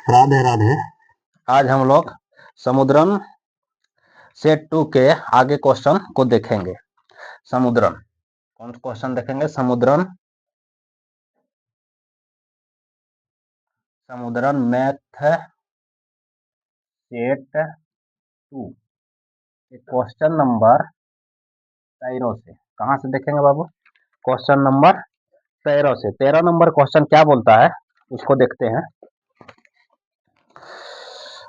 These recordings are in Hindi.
राधे राधे। आज हम लोग समुद्रम सेट 2 के आगे क्वेश्चन को देखेंगे। समुद्रम कौन क्वेश्चन देखेंगे? समुद्रम मैथ सेट 2 के क्वेश्चन नंबर 13 से। कहाँ से देखेंगे बाबू? क्वेश्चन नंबर 13 से। 13 नंबर क्वेश्चन क्या बोलता है उसको देखते हैं।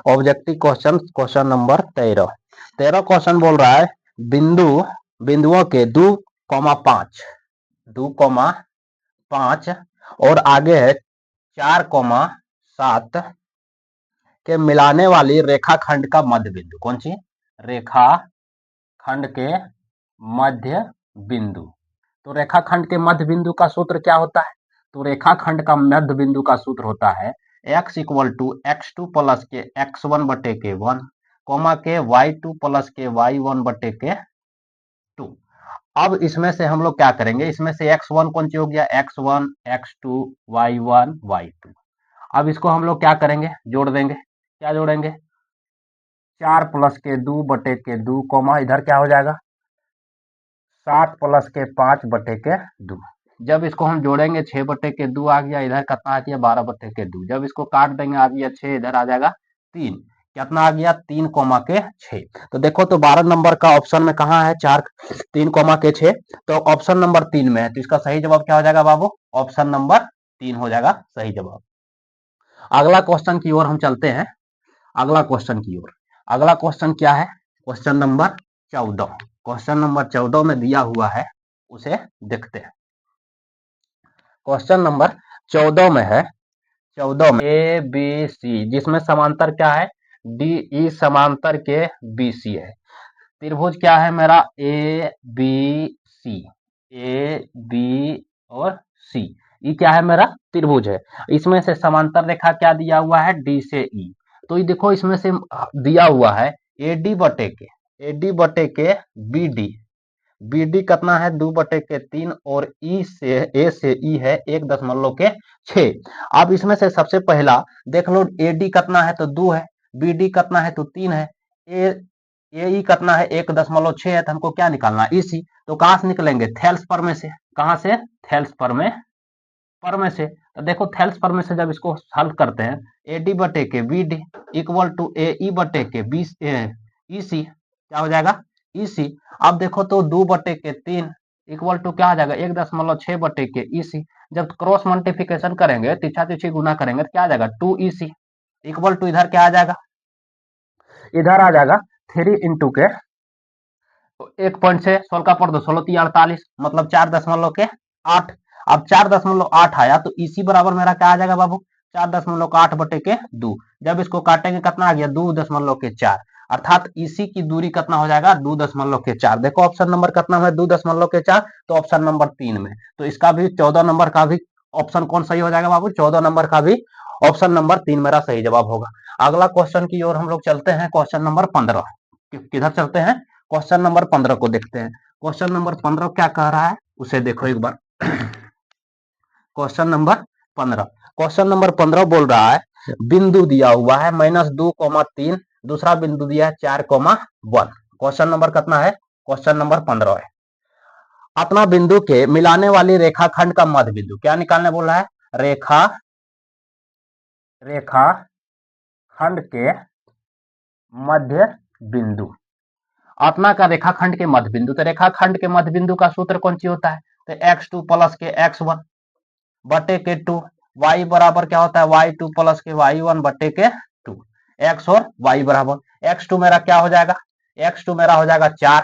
Objective question, question number 13 question बोल रहा है बिंदुओं के 2,5 और आगे है 4,7 के मिलाने वाली रेखाखंड का मध्य बिंदु। कौन सी? रेखाखंड के मध्य बिंदु। तो रेखाखंड के मध्य बिंदु का सूत्र क्या होता है? तो रेखाखंड का मध्य बिंदु का सूत्र होता है x equal to x2 plus के x1 बटे के 1 कोमा के y2 प्लस के y1 बटे के 2। अब इसमें से हम लोग क्या करेंगे? इसमें से x1 कौन सी हो गया? x1 x2 y1 y2। अब इसको हम लोग क्या करेंगे? जोड़ देंगे। क्या जोड़ेंगे? 4 प्लस के 2 बटे के 2 कोमा इधर क्या हो जाएगा? 7 प्लस के 5 बटे के 2। जब इसको हम जोड़ेंगे 6 बटे के 2 आ गया, इधर कितना आ गया? 12 बटे के 2। जब इसको काट देंगे आ गया 6, इधर आ जाएगा 3। कितना आ गया? 3 कोमा के 6। तो देखो तो 12 नंबर का ऑप्शन में कहाँ है? 4 3 कोमा के 6, तो ऑप्शन नंबर 3 में है। तो इसका सही जवाब क्या हो जाएगा बाबू? ऑप्शन नंबर 3 हो जाएगा सही जवाब। अगला क्वेश्चन की ओर हम चलते हैं। अगला क्वेश्चन की ओर। अगला क्वेश्चन क्या है? Question number 14। क्वेश्चन नंबर 14 में दिया हुआ है, उसे देखते हैं। क्वेश्चन नंबर 14 में है, 14 में ए बी सी, जिसमें समांतर क्या है? डी ई समांतर के बी सी है। त्रिभुज क्या है मेरा? A B C. A B और सी, ई क्या है मेरा? त्रिभुज है। इसमें से समांतर रेखा क्या दिया हुआ है? डी से ई। तो ये देखो इसमें से दिया हुआ है एडी बटे के बीडी। बीडी कितना है? 2 बटे के 3 और ई से ए से ई है 1.6। अब इसमें से सबसे पहला देख लो, एडी कितना है? तो 2 है। बीडी कितना है? तो 3 है। ए ई कितना है? 1.6 है। तो हमको क्या निकालना है? ईसी। तो कहां से निकलेंगे? थेल्स पर में से। कहां से? थेल्स पर में से। तो देखो थेल्स पर में से जब इसको हल करते हैं, एडी बटे के बीडी इक्वल टू ए ई बटे के बी ई सी, क्या हो जाएगा? ईसी। अब देखो तो 2 बटे के 3 इक्वल टू क्या आ जाएगा? 1.6 बटे के ईसी। जब क्रॉस मल्टीप्लिकेशन करेंगे, तिरछा तिरछी गुना करेंगे, तो क्या आ जाएगा? 2 ईसी इक्वल टू इधर क्या आ जाएगा? इधर आ जाएगा 3 इंटू के 1 पॉइंट से 16 का पढ़ दो, 16 3 48, मतलब 4.8। अब 4.8 आया तो इसी बराबर मेरा क्या आ जाएगा बाबू? 4.8 बटे के 2। जब इसको काटेंगे कितना आ गया? 2.4। अर्थात इसी की दूरी कितना हो जाएगा? 2.4। देखो ऑप्शन नंबर कितना है? 2.4। तो ऑप्शन नंबर 3 में। तो इसका भी 14 नंबर का भी ऑप्शन कौन सही हो जाएगा बाबू? 14 नंबर का भी ऑप्शन नंबर 3 मेरा सही जवाब होगा। अगला क्वेश्चन की ओर हम लोग चलते हैं। Question number 15। किधर चलते हैं? क्वेश्चन नंबर 15 को देखते हैं। क्वेश्चन नंबर 15 क्या कह रहा है उसे देखो एक बार। Question number 15। क्वेश्चन नंबर 15 बोल रहा है बिंदु दिया हुआ है -2,3, दूसरा बिंदु दिया है 4,1। क्वेश्चन नंबर कितना है? क्वेश्चन नंबर 15 है। अपना बिंदु के मिलाने वाली रेखाखंड का मध्य बिंदु क्या निकालने बोल रहा है? रेखाखंड के मध्य बिंदु। अपना का रेखाखंड के मध्य बिंदु, तो रेखाखंड के मध्य बिंदु का सूत्र कौन सी होता है? तो x2 प्लस के x1 बटे के 2। y बराबर क्या होता है? y2 प्लस के y1 बटे के 2। x और y बराबर x2 मेरा क्या हो जाएगा? x2 मेरा हो जाएगा 4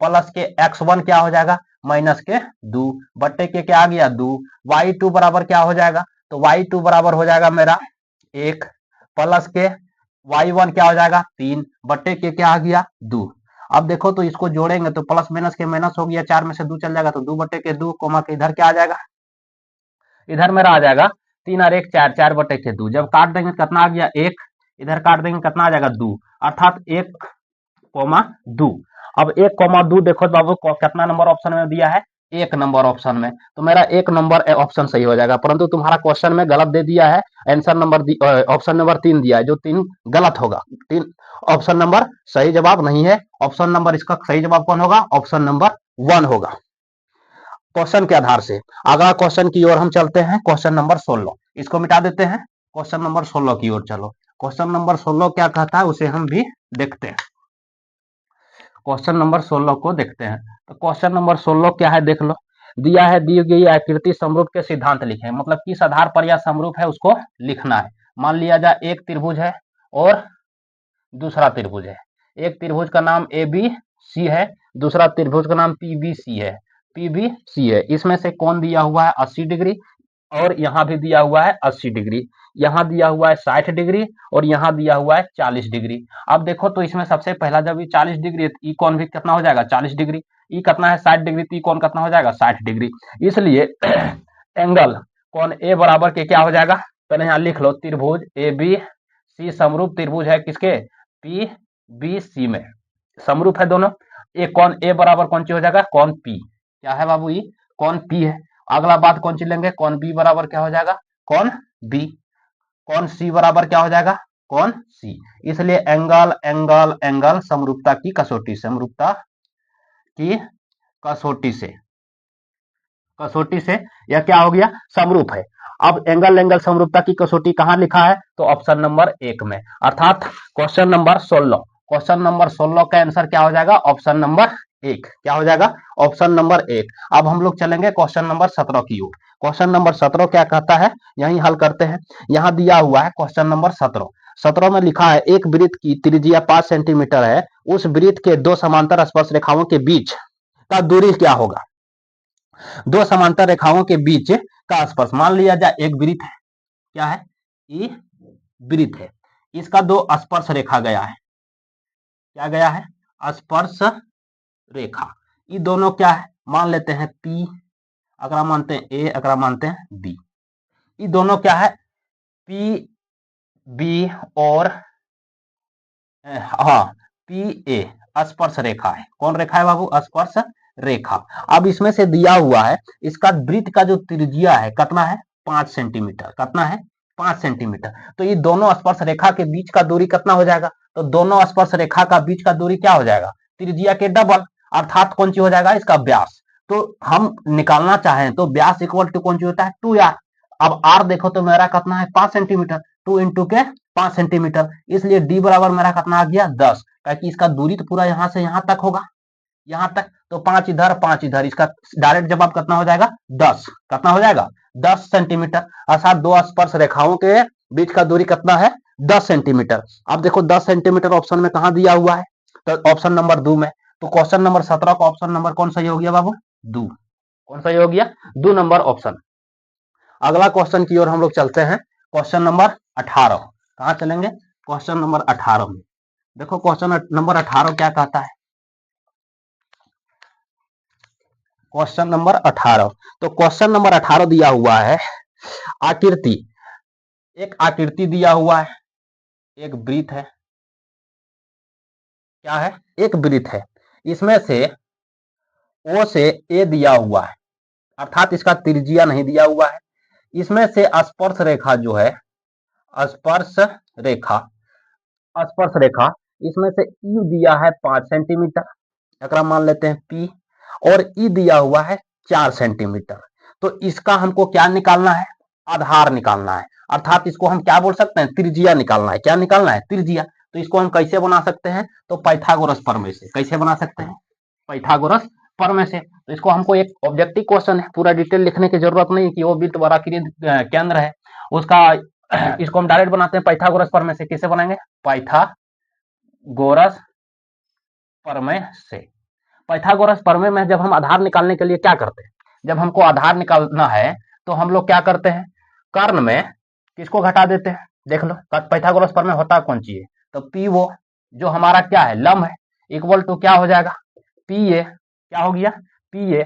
प्लस के x1 क्या हो जाएगा? माइनस के 2 बटे के क्या आ गया? 2। y2 बराबर क्या हो जाएगा? तो y2 बराबर हो जाएगा मेरा 1 प्लस के y1 क्या हो जाएगा? 3 बटे के क्या आ गया? 2। अब देखो तो इसको जोड़ेंगे तो प्लस माइनस के माइनस हो गया, 4 में से 2 चल जाएगा तो 2 बटे के 2 कोमा के इधर क्या आ जाएगा? इधर मेरा आ जाएगा 3 और 1 4, 4 बटे के 2। जब काट देंगे कितना आ गया? 1। इधर काट देंगे कितना आ जाएगा? 2। अर्थात 1 कोमा 2। अब 1 कोमा 2 देखो बाबू कितना नंबर ऑप्शन में दिया है? एक नंबर ऑप्शन में, तो मेरा एक नंबर ऑप्शन सही हो जाएगा, परंतु तुम्हारा क्वेश्चन में गलत दे दिया है। आंसर नंबर ऑप्शन नंबर 3 दिया है, जो 3 गलत होगा। 3 ऑप्शन नंबर सही जवाब नहीं है। ऑप्शन नंबर इसका सही जवाब कौन होगा? ऑप्शन नंबर 1 होगा। क्वेश्चन के आधार से अगला क्वेश्चन की ओर हम चलते हैं। क्वेश्चन नंबर 16, इसको मिटा देते हैं। क्वेश्चन नंबर 16 की ओर चलो। क्वेश्चन नंबर 16 क्या कहता है उसे हम भी देखते हैं। क्वेश्चन नंबर 16 को देखते हैं। तो क्वेश्चन नंबर 16 क्या है देख लो। दिया है, दी गई आकृति समरूप के सिद्धांत लिखें, मतलब किस आधार पर यह समरूप है उसको लिखना है। मान लिया जाए एक त्रिभुज है और दूसरा त्रिभुज है। एक त्रिभुज का नाम ए बी सी है, दूसरा त्रिभुज का नाम पी बी सी है। पी बी सी है, इसमें से कौन दिया हुआ है 80 डिग्री, और यहाँ भी दिया हुआ है 80 डिग्री, यहाँ दिया हुआ है 60 डिग्री, और यहाँ दिया हुआ है 40 डिग्री। अब देखो तो इसमें सबसे पहला जब ये 40 डिग्री है, ई कौन भी कितना हो जाएगा 40 डिग्री, ई कितना है 60 डिग्री, तो ई कौन कितना हो जाएगा 60 डिग्री। इसलिए एंगल कौन ए बराबर के क्या हो जाएगा, पहले यहाँ लिख लो, त्रिभुज ए बी सी समरूप त्रिभुज है किसके, पी बी सी में समरूप है दोनों। एक कौन ए बराबर कौन सी हो जाएगा, कौन पी, क्या है बाबू ये कौन पी है। अगला बात कौन सी लेंगे, कौन बी बराबर क्या हो जाएगा, कौन बी। कौन सी बराबर क्या हो जाएगा, कौन सी। इसलिए एंगल एंगल एंगल समरूपता की कसौटी, समरूपता की कसौटी से, कसौटी से यह क्या हो गया, समरूप है। अब एंगल एंगल समरूपता की कसौटी कहां लिखा है, तो ऑप्शन नंबर 1 में, अर्थात क्वेश्चन नंबर 16। क्वेश्चन नंबर 16 का आंसर क्या हो जाएगा, ऑप्शन नंबर 1। क्या हो जाएगा, ऑप्शन नंबर 1। अब हम लोग चलेंगे क्वेश्चन नंबर 17 की ओर। क्वेश्चन नंबर 17 क्या कहता है, यही हल करते हैं। यहां दिया हुआ है क्वेश्चन नंबर 17। 17 में लिखा है, एक वृत्त की त्रिज्या 5 सेंटीमीटर है, उस वृत्त के दो समांतर स्पर्श रेखाओं के बीच का दूरी क्या होगा। दो समांतर रेखाओं के बीच का स्पर्श, मान लिया जाए एक वृत्त है, क्या है, ये वृत्त है, इसका दो स्पर्श रेखा गया है, क्या गया है, स्पर्श रेखा। ये दोनों क्या है, मान लेते हैं पी, अगर मानते हैं ए, अगर मानते हैं बी। ये दोनों क्या है, पी बी और हाँ पी ए स्पर्श रेखा है। कौन रेखा है बाबू, स्पर्श रेखा। अब इसमें से दिया हुआ है, इसका वृत्त का जो त्रिज्या है कितना है, 5 सेंटीमीटर, कितना है 5 सेंटीमीटर। तो ये दोनों स्पर्श रेखा के बीच का दूरी कितना हो जाएगा, तो दोनों स्पर्श रेखा का बीच का दूरी क्या हो जाएगा, त्रिज्या के डबल, अर्थात कौन सी हो जाएगा, इसका व्यास। तो हम निकालना चाहें तो व्यास इक्वल टू कौन सी होता है, 2r। अब r देखो तो मेरा कितना है 5 सेंटीमीटर, 2 इंटू के 5 सेंटीमीटर, इसलिए d बराबर मेरा कितना आ गया 10, क्योंकि इसका दूरी तो पूरा यहां से यहां तक होगा, यहां तक, तो 5 इधर 5 इधर, इसका डायरेक्ट जवाब कितना हो जाएगा 10, कितना हो जाएगा 10 सेंटीमीटर। अर्थात दो स्पर्श रेखाओं के बीच का दूरी कितना है 10 सेंटीमीटर। अब देखो 10 सेंटीमीटर ऑप्शन में कहां दिया हुआ है, तो ऑप्शन नंबर 2 में। तो क्वेश्चन नंबर 17 का ऑप्शन नंबर कौन सही हो गया बाबू, 2। कौन सही हो गया, 2 नंबर ऑप्शन। अगला क्वेश्चन की ओर हम लोग चलते हैं। क्वेश्चन नंबर 18, कहां चलेंगे, क्वेश्चन नंबर 18 में। देखो क्वेश्चन नंबर 18 क्या कहता है, क्वेश्चन नंबर 18। तो क्वेश्चन नंबर 18 दिया हुआ है, आकृति, एक आकृति दिया हुआ है, एक वृत्त है, क्या है, एक वृत्त है, इसमें से ओ से ए दिया हुआ है, अर्थात इसका त्रिज्या नहीं दिया हुआ है। इसमें से स्पर्श रेखा जो है, स्पर्श रेखा, स्पर्श रेखा, इसमें से ई दिया है 5 सेंटीमीटर, एकरा मान लेते हैं पी, और ई दिया हुआ है 4 सेंटीमीटर। तो इसका हमको क्या निकालना है, आधार निकालना है, अर्थात इसको हम क्या बोल सकते हैं, त्रिज्या निकालना है। क्या निकालना है, त्रिज्या। तो इसको हम कैसे बना सकते हैं, तो पाइथागोरस प्रमेय से। कैसे बना सकते हैं, पाइथागोरस प्रमेय से। तो इसको हमको, एक ऑब्जेक्टिव क्वेश्चन है, पूरा डिटेल लिखने की जरूरत नहीं कि वो वृत्त वराकृत केंद्र है उसका, इसको हम डायरेक्ट बनाते हैं पाइथागोरस प्रमेय से। कैसे बनाएंगे, पाइथागोरस प्रमेय से। पाइथागोरस प्रमेय में जब हम आधार निकालने के लिए क्या करते हैं, जब हमको आधार निकालना है तो हम लोग क्या करते हैं, कर्ण में किसको घटा देते हैं, देख लो पाइथागोरस प्रमेय होता कौन चीज है, तो पी वो जो हमारा क्या है लंब है, इक्वल टू क्या हो जाएगा, पी ए, क्या हो गया, पी ए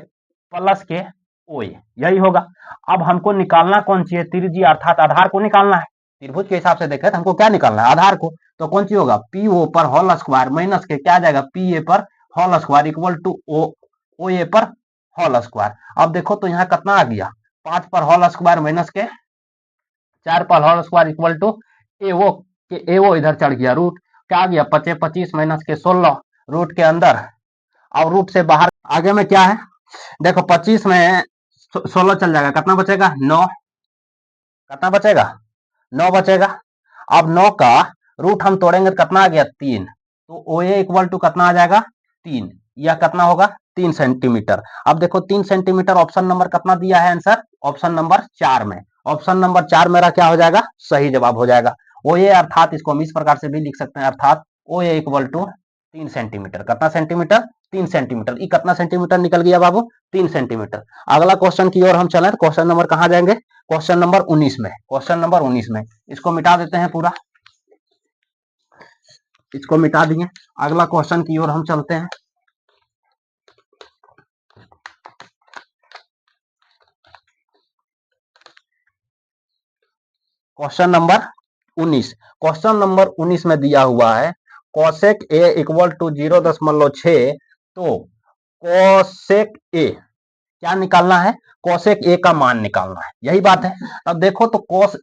प्लस के ओ ए, यही होगा। अब हमको निकालना कौन सी है, त्रिज्या, अर्थात आधार को निकालना है। त्रिभुज के हिसाब से देखें तो हमको क्या निकालना है, आधार को। तो कौन सी होगा, पी ओ पर होल स्क्वायर माइनस के क्या आ जाएगा, पी ए पर whole square equal to O A पर होल स्क्वायर। अब देखो तो यहाँ कितना आ गया, 5 पर होल स्क्वायर माइनस के 4 पर होल स्क्वायर इक्वल टू ए वो इधर चढ़ गया, रूट क्या आ गया 25 माइनस के 16 रूट के अंदर, और रूट से बाहर आगे में क्या है देखो 25 में 16 चल जाएगा, कितना बचेगा 9, कितना बचेगा 9 बचेगा। अब 9 का रूट हम तोड़ेंगे तो कितना आ गया 3, तो ओ ए इक्वल टू कितना आ जाएगा 3, यह कितना होगा 3 सेंटीमीटर। अब देखो 3 सेंटीमीटर ऑप्शन नंबर कितना दिया है आंसर, ऑप्शन नंबर 4 में, ऑप्शन नंबर 4 मेरा क्या हो जाएगा सही जवाब हो जाएगा। ओ ए अर्थात इसको हम इस प्रकार से भी लिख सकते हैं, अर्थात ओ ए इक्वल टू 3 सेंटीमीटर, कितना सेंटीमीटर 3 सेंटीमीटर। ये कितना सेंटीमीटर निकल गया बाबू 3 सेंटीमीटर। अगला क्वेश्चन की ओर हम चलें, क्वेश्चन नंबर कहां जाएंगे, क्वेश्चन नंबर 19 में, क्वेश्चन नंबर 19 में इसको मिटा देते हैं पूरा, इसको मिटा दिए, अगला क्वेश्चन की ओर हम चलते हैं। क्वेश्चन नंबर 19, क्वेश्चन नंबर 19 में दिया हुआ है कोसेक ए इक्वल टू 0.6, तो कोसेक ए क्या निकालना है, कोसेक ए का मान निकालना है, यही बात है। अब देखो तो कॉस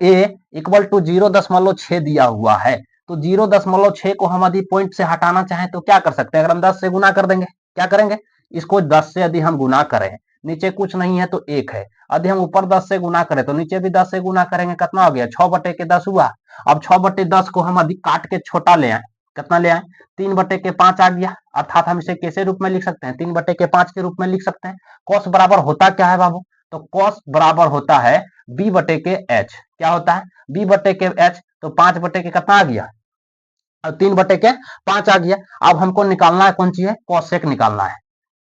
ए इक्वल टू 0.6 दिया हुआ है, तो 0.6 को हम यदि पॉइंट से हटाना चाहें तो क्या कर सकते हैं, अगर हम 10 से गुना कर देंगे, क्या करेंगे इसको 10 से यदि हम गुना करें, नीचे कुछ नहीं है तो 1 है, यदि हम ऊपर 10 से गुना करें तो नीचे भी 10 से गुना करेंगे, कितना हो गया 6/10 हुआ। अब 6/10 को हम यदि काट के छोटा ले आए, कितना ले आए 3/5 आ गया, अर्थात हम इसे कैसे रूप में लिख सकते हैं 3/5 के रूप में लिख सकते हैं। कॉस बराबर होता क्या है बाबू, तो कॉस बराबर होता है b/h, क्या होता है b/h, तो 5/के कितना आ गया, और 3/5 आ गया। अब हमको निकालना है कौन सी है, कोसेक निकालना है,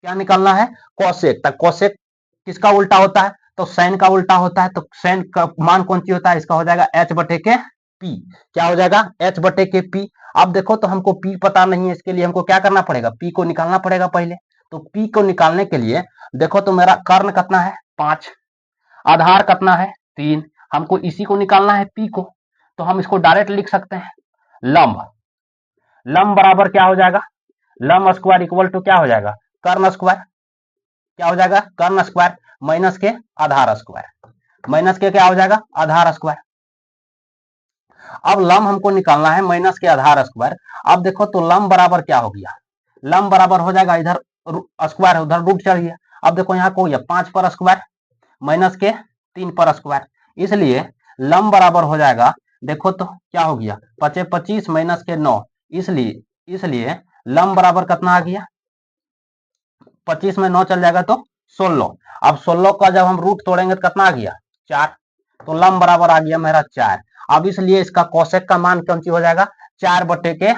क्या निकालना है कोसेक। तक कोसेक किसका उल्टा होता है, तो साइन का उल्टा होता है, तो साइन का मान कौन सी होता है, इसका हो जाएगा h/के p, क्या हो जाएगा h/के p। अब देखो तो हमको p पता नहीं है, इसके लिए हमको क्या करना पड़ेगा, p को निकालना पड़ेगा पहले। तो p को निकालने के लिए देखो तो मेरा कर्ण कितना है 5, आधार कितना है 3, हमको इसी को निकालना है p को, तो हम इसको डायरेक्ट लिख सकते हैं लंब, लंब बराबर क्या हो जाएगा, लंब स्क्वायर इक्वल टू क्या हो जाएगा कर्ण स्क्वायर, क्या हो जाएगा कर्ण स्क्वायर माइनस के आधार स्क्वायर, माइनस के क्या हो जाएगा आधार स्क्वायर। अब लंब हमको निकालना है माइनस के आधार स्क्वायर। अब देखो तो लंब बराबर क्या हो गया, लंब बराबर हो जाएगा इधर स्क्वायर उधर रूट चढ़ गया। अब देखो यहाँ को 5 पर स्क्वायर माइनस के 3 पर स्क्वायर, इसलिए लंब बराबर हो जाएगा, देखो तो क्या हो गया 25 माइनस के 9, इसलिए लंब बराबर कितना आ गया 25 में 9 चल जाएगा तो 16। अब 16 का जब हम रूट तोड़ेंगे तो कितना आ गया 4, तो लंब बराबर आ गया मेरा 4। अब इसलिए इसका कोसेक का मान कौन सी हो जाएगा 4/5,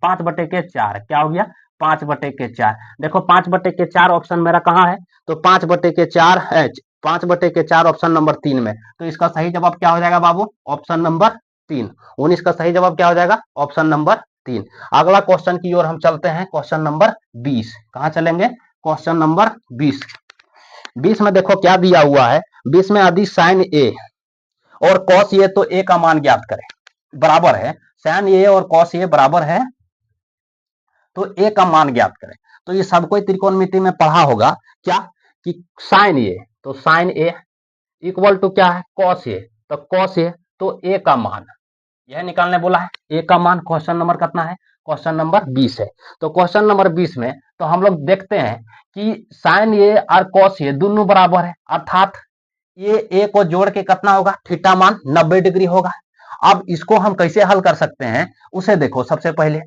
5/4 क्या हो गया 5/4। देखो 5/4 ऑप्शन मेरा कहाँ है, तो 5/4 है, 5/4 ऑप्शन नंबर 3 में, तो इसका सही जवाब क्या हो जाएगा बाबू ऑप्शन नंबर 3। 19 का सही जवाब क्या हो जाएगा ऑप्शन नंबर 3। अगला क्वेश्चन की ओर हम चलते हैं, क्वेश्चन नंबर 20, कहां चलेंगे क्वेश्चन नंबर 20। 20 में देखो क्या दिया हुआ है, 20 में यदि साइन ए और कॉस ए, तो ए का मान ज्ञात करें, बराबर है साइन ए और कॉस ए बराबर है, तो ए का मान ज्ञात करें। तो ये सब कोई त्रिकोणमिति में पढ़ा होगा क्या, कि साइन ए, तो साइन ए इक्वल टू क्या है कॉस ए, तो कॉस ए, तो ए का मान यह निकालने बोला है, ए का मान क्वेश्चन नंबर कितना है क्वेश्चन नंबर 20 है। तो क्वेश्चन नंबर 20 में तो हम लोग देखते हैं कि साइन ए और कॉस ए दोनों बराबर है, अर्थात ये ए को जोड़ के कितना होगा थीटा मान 90 डिग्री होगा। अब इसको हम कैसे हल कर सकते हैं उसे देखो, सबसे पहले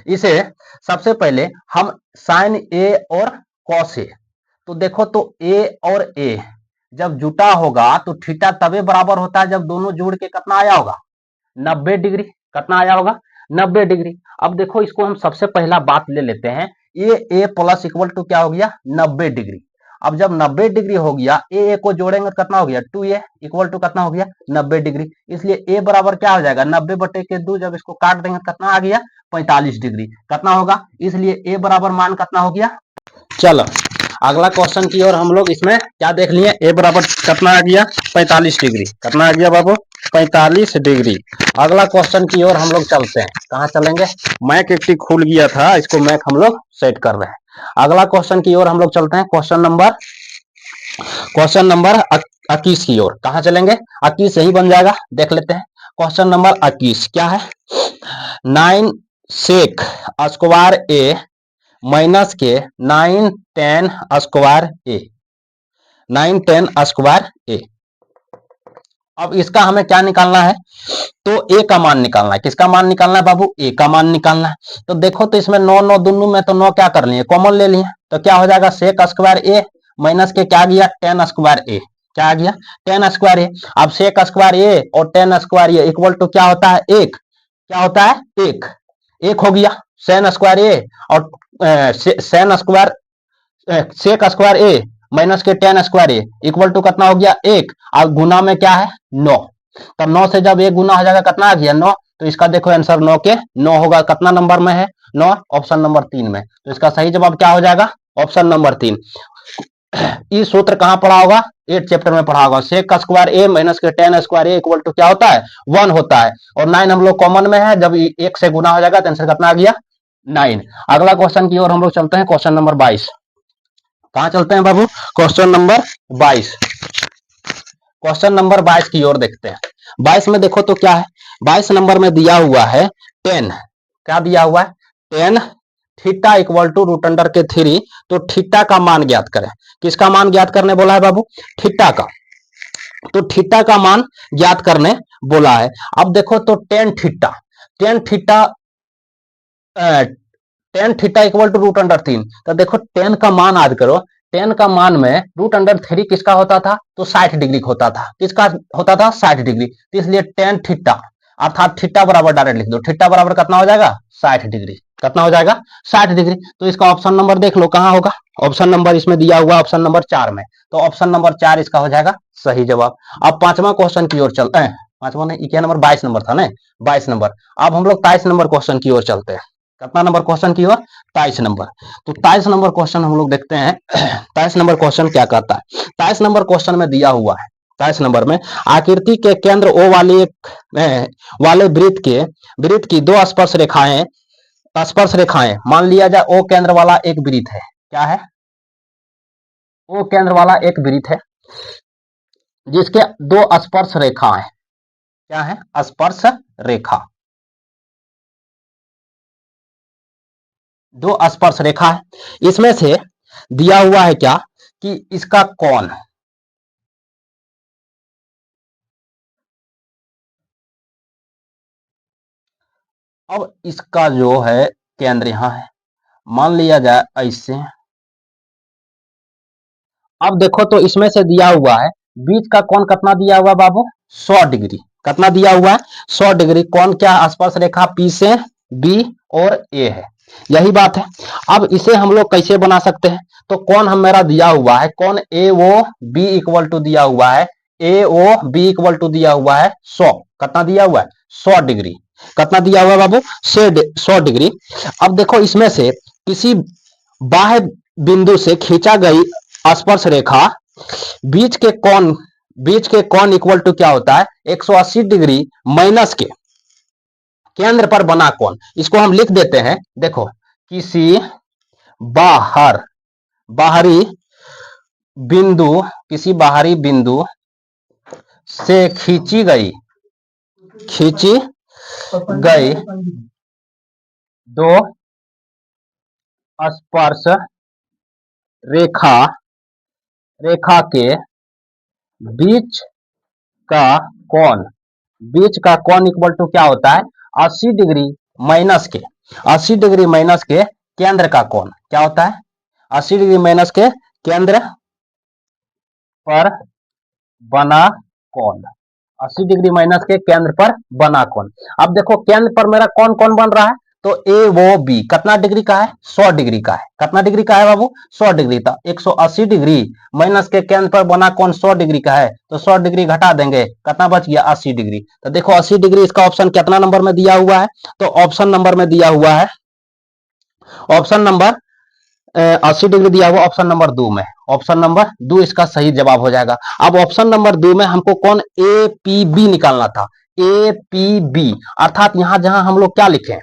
इसे सबसे पहले हम साइन ए और कॉस ए, तो देखो तो ए और ए जब जुटा होगा तो थीटा तबे बराबर होता है जब दोनों जोड़ के कितना आया होगा 90 डिग्री, कितना आया होगा 90 डिग्री। अब देखो इसको हम सबसे पहला बात ले लेते हैं, ए प्लस इक्वल टू क्या हो गया 90 डिग्री। अब जब 90 डिग्री हो गया ए को जोड़ेंगे तो कितना हो गया 2a इक्वल टू कितना हो गया 90 डिग्री, इसलिए ए बराबर क्या हो जाएगा 90/2, जब इसको काट देंगे कितना आ गया 45 डिग्री, कितना होगा, इसलिए ए बराबर मान कितना हो गया। चलो अगला क्वेश्चन की ओर हम लोग इसमें क्या देख लिए, ए बराबर कितना आ गया 45 डिग्री, कितना आ गया बाबू 45 डिग्री। अगला क्वेश्चन की ओर हम लोग चलते हैं। कहाँ चलेंगे? मैक एक खुल गया था, इसको मैक हम लोग सेट कर रहे हैं। अगला क्वेश्चन की ओर हम लोग चलते हैं। क्वेश्चन नंबर 21 की ओर। कहाँ चलेंगे? 21 यही बन जाएगा, देख लेते हैं। क्वेश्चन नंबर 21 क्या है? 9 सेक स्क्वायर ए माइनस के 9 10 स्क्वायर ए, 9 10 स्क्वायर ए। अब इसका हमें क्या निकालना है? तो ए का मान निकालना है। किसका मान निकालना है बाबू? ए का मान निकालना है। तो देखो तो इसमें 9 9 दोनों में तो 9 क्या कर लिए? कॉमन ले लिए। तो क्या हो जाएगा? सेक स्क्वायर ए माइनस के क्या गया? 10 स्क्वायर ए। क्या आ गया? 10 स्क्वायर ए। अब सेक स्क्वायर ए और 10 स्क्वायर ए इक्वल टू क्या होता है? एक। क्या होता है? एक। एक हो गया सेन स्क्वायर ए और सेन स्क्वायर सेक स्क्वायर ए माइनस के 10 स्क्वायर ए इक्वल टू कितना हो गया? एक। अब गुना में क्या है? 9। तब 9 से जब एक गुना हो जाएगा कितना आ गया? 9। तो इसका देखो आंसर 9 के 9 होगा। कितना नंबर में है? 9, ऑप्शन नंबर 3 में। तो इसका सही जवाब क्या हो जाएगा? Option number 3। ये सूत्र कहां पढ़ा होगा? 8 चैप्टर में पढ़ा होगा। सेक स्क्वायर ए माइनस के 10 स्क्वायर ए इक्वल टू क्या होता है? 1 होता है। और 9 हम लोग कॉमन में है, जब एक से गुना हो जाएगा तो आंसर कितना आ गया? 9। अगला क्वेश्चन की ओर हम लोग चलते हैं। Question number 22। कहां चलते हैं बाबू? Question number 22। क्वेश्चन नंबर 22 की ओर देखते हैं। 22 में देखो तो क्या है? 22 नंबर में दिया हुआ है 10। क्या दिया हुआ है? 10 theta equal to root under के 3। तो थीटा का मान ज्ञात करें। किसका मान ज्ञात करने बोला है बाबू? थीटा का। तो थीटा का मान ज्ञात करने बोला है। अब देखो तो tan theta, tan theta tan theta equal to root under 3। तो देखो 10 का मान याद करो। 10 का मान में रूट अंडर 3 किसका होता था? तो 60 डिग्री होता था। किसका होता था? 60 डिग्री। तो इसलिए टेन थीटा अर्थात थीटा बराबर डायरेक्ट लिख दो। थीटा बराबर कितना हो जाएगा? 60 डिग्री। कितना हो जाएगा? 60 डिग्री। तो इसका ऑप्शन नंबर देख लो कहां होगा। ऑप्शन नंबर इसमें दिया हुआ ऑप्शन नंबर 4 में। तो ऑप्शन नंबर 4 इसका हो जाएगा सही जवाब। अब पांचवा क्वेश्चन की ओर चलते हैं। पांचवा नहीं, क्या नंबर? 22 नंबर था ना, 22 नंबर। अब हम लोग 23 नंबर क्वेश्चन की ओर चलते हैं। कितना नंबर क्वेश्चन की ओर? 23 नंबर। तो 23 नंबर क्वेश्चन हम लोग देखते हैं। 23 नंबर क्वेश्चन क्या कहता है? 23 नंबर क्वेश्चन में दिया हुआ है, 23 नंबर में आकृति के केंद्र ओ वाली वाले वृत्त की दो स्पर्श रेखाएं मान लिया जाए ओ केंद्र वाला एक वृत्त है। क्या है? ओ केंद्र वाला एक वृत्त है जिसके दो स्पर्श रेखाएं। क्या है? स्पर्श रेखा। दो स्पर्श रेखा है। इसमें से दिया हुआ है क्या कि इसका कोण, अब इसका जो है केंद्र यहां है, मान लिया जाए ऐसे। अब देखो तो इसमें से दिया हुआ है बीच का कोण कितना दिया हुआ बाबू? 100 डिग्री। कितना दिया हुआ है? 100 डिग्री। कौन क्या? स्पर्श रेखा पी से बी और ए है। यही बात है। अब इसे हम लोग कैसे बना सकते हैं? तो कौन हम मेरा दिया हुआ है, कौन ए ओ बी इक्वल टू दिया हुआ है, ए ओ बी इक्वल टू दिया हुआ है 100। कितना दिया हुआ है? 100 डिग्री। कितना दिया हुआ है बाबू? 100 डिग्री। अब देखो इसमें से किसी बाह्य बिंदु से खींचा गई स्पर्श रेखा बीच के कोण इक्वल टू क्या होता है? 180 डिग्री माइनस के केंद्र पर बना कोण। इसको हम लिख देते हैं। देखो, किसी बाहरी बिंदु से खींची गई दो स्पर्श रेखा के बीच का कोण इक्वल टू क्या होता है? 80 डिग्री माइनस के 80 डिग्री माइनस के केंद्र का कोण। क्या होता है? 80 डिग्री माइनस के केंद्र पर बना कोण। 80 डिग्री माइनस के केंद्र पर बना कोण। अब देखो केंद्र पर मेरा कौन कौन बन रहा है? तो ए वो बी कितना डिग्री का है? 100 डिग्री का है। कितना डिग्री का है बाबू? 100 डिग्री। था 180 डिग्री माइनस के केंद्र पर बना कौन 100 डिग्री का है। तो 100 डिग्री घटा देंगे, कितना बच गया? 80 डिग्री। तो देखो 80 डिग्री इसका ऑप्शन कितना नंबर में दिया हुआ है? तो ऑप्शन नंबर में दिया हुआ है, ऑप्शन नंबर 80 डिग्री दिया हुआ ऑप्शन नंबर 2 में, ऑप्शन नंबर 2 इसका सही जवाब हो जाएगा। अब ऑप्शन नंबर 2 में हमको कौन ए पी बी निकालना था, ए पी बी, अर्थात यहां जहां हम लोग क्या लिखे हैं